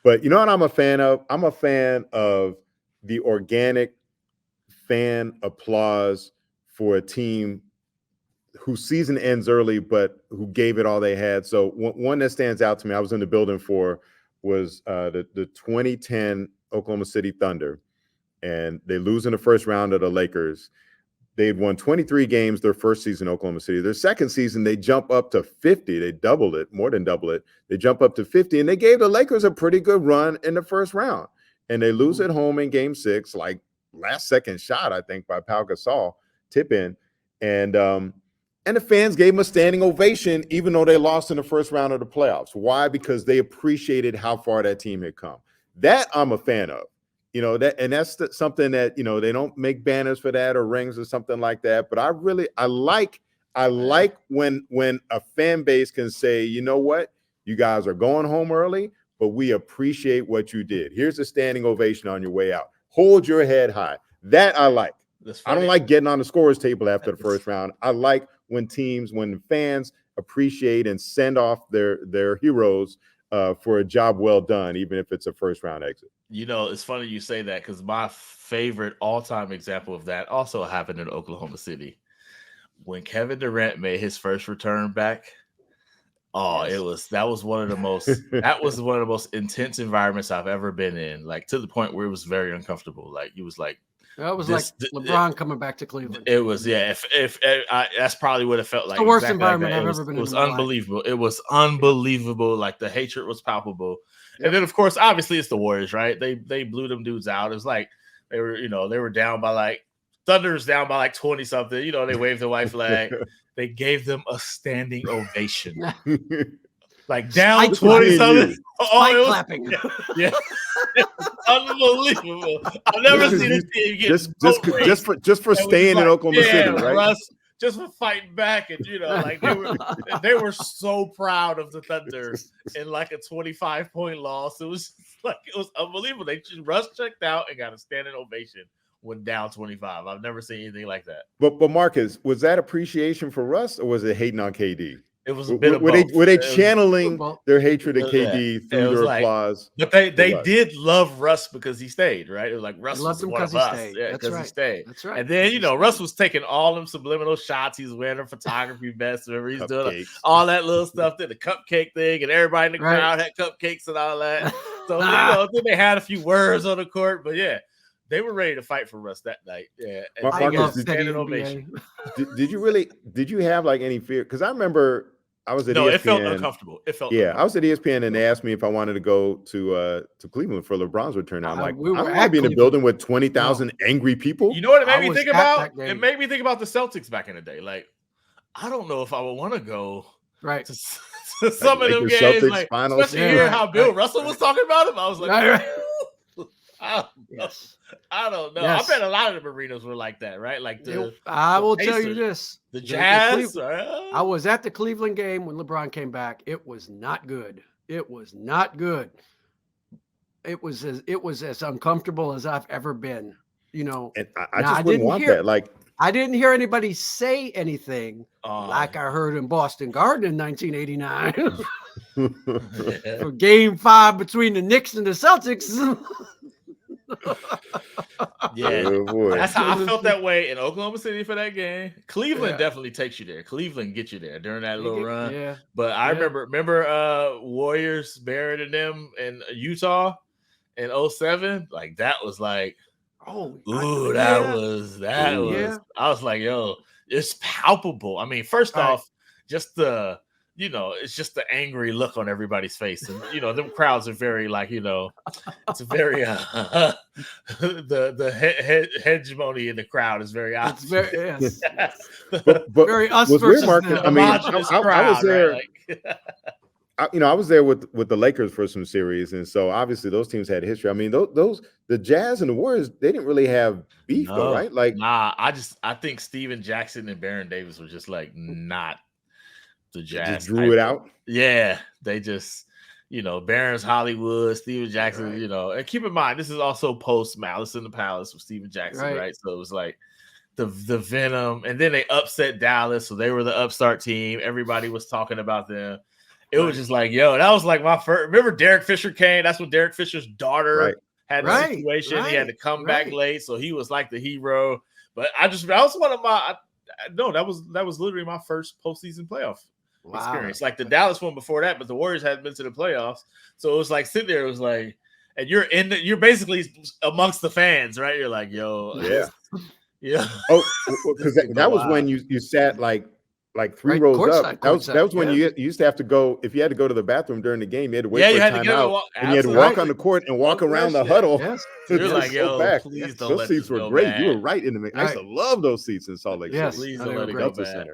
But you know what I'm a fan of? I'm a fan of the organic fan applause for a team whose season ends early, but who gave it all they had. So one that stands out to me, I was in the building for, was the 2010 Oklahoma City Thunder, and they lose in the first round of the Lakers. They'd won 23 games their first season in Oklahoma City. Their second season, they jump up to 50. They doubled it, more than double it. They jump up to 50, and they gave the Lakers a pretty good run in the first round. And they lose at home in game 6, like last second shot, I think, by Pau Gasol, tip in. And the fans gave them a standing ovation, even though they lost in the first round of the playoffs. Why? Because they appreciated how far that team had come. That I'm a fan of. That's something that, they don't make banners for that or rings or something like that. But I like when a fan base can say, you know what, you guys are going home early, but we appreciate what you did. Here's a standing ovation on your way out. Hold your head high. That I like. I don't like getting on the scorer's table after the first round. I like when fans appreciate and send off their heroes for a job well done, even if it's a first round exit. It's funny you say that, because my favorite all-time example of that also happened in Oklahoma City. When Kevin Durant made his first return back, that was one of the most intense environments I've ever been in, like to the point where it was very uncomfortable. Like it was like LeBron coming back to Cleveland. It was, yeah. If that's probably what it felt like. The worst environment I've ever been in. It was unbelievable. It was unbelievable. Like the hatred was palpable. Yep. And then, of course, obviously, it's the Warriors, right? They blew them dudes out. It was like they were down by like Thunder's down by like 20 something. They waved the white flag. They gave them a standing ovation. Like down 20 something. Clapping. Yeah. Unbelievable. I've never seen this team get just for staying in Oklahoma City, right? Russ, just for fighting back, and like they were so proud of the Thunder in like a 25-point loss. It was unbelievable. Russ checked out and got a standing ovation when down 25. I've never seen anything like that. But Marcus, was that appreciation for Russ, or was it hating on KD? It was a bit of both. Were they channeling their hatred of KD through their applause? But they did love Russ because he stayed, right? It was like Russ was one of us. Yeah, because he stayed. That's right. And then, Russ was taking all them subliminal shots. He's wearing a photography vest. Remember, he's doing all that little stuff, the cupcake thing, and everybody in the crowd had cupcakes and all that. So, then they had a few words on the court. But, yeah, they were ready to fight for Russ that night. Yeah. And Marcus, did you have like any fear? Because I remember I was at ESPN. It felt uncomfortable. I was at ESPN and they asked me if I wanted to go to Cleveland for LeBron's return. I'm like, I don't want to be in a building with 20,000 angry people. You know what it made me think about? It made me think about the Celtics back in the day. Like, I don't know if I would want to go to some of them games. Celtics like, finals. Especially hearing how Bill Russell was talking about him. I was like, I don't know. Yes. I bet a lot of the arenas were like that, right? Like I will tell you this: the Jazz. I was at the Cleveland game when LeBron came back. It was not good. It was not good. It was as uncomfortable as I've ever been. And I just wouldn't want that. Like, I didn't hear anybody say anything like I heard in Boston Garden in 1989 for Game 5 between the Knicks and the Celtics. Yeah, that's how I felt that way in Oklahoma City for that game. Cleveland definitely takes you there. Cleveland gets you there during that little run. Yeah. But I remember Warriors buried them in Utah in 2007. Like that was like, that was. I was like, yo, it's palpable. I mean, first off, just the. It's just the angry look on everybody's face. And, them crowds are very like, it's very, the hegemony in the crowd is very obvious. It's very, but very us versus Market, them. I was there. Right? I was there with the Lakers for some series. And so obviously those teams had history. I mean, the Jazz and the Warriors, they didn't really have beef though, right? Like, I think Steven Jackson and Baron Davis were just like not the Jazz. Just drew it out. Yeah, they just, Barron's Hollywood, Steven Jackson, and keep in mind this is also post Malice in the Palace with Steven Jackson, right? So it was like the venom, and then they upset Dallas, so they were the upstart team. Everybody was talking about them. it was just like, yo, that was like my first. Remember Derek Fisher came? That's when Derek Fisher's daughter had a situation. He had to come back late, so he was like the hero. But that was one of my. That was literally my first postseason playoff experience. Like the Dallas one before that, but the Warriors hadn't been to the playoffs, so it was like sitting there. It was like, and you're basically amongst the fans, right? You're like, yo, yeah. Oh, because that was when you sat like 3 rows up. That was when you used to have to go. If you had to go to the bathroom during the game, you had to wait for a timeout, and you had to walk on the court and walk around the huddle. Yes. You're like, yo, please don't those let seats were great. You were right in the mix. I used to love those seats in Salt Lake City. Please don't let it go bad.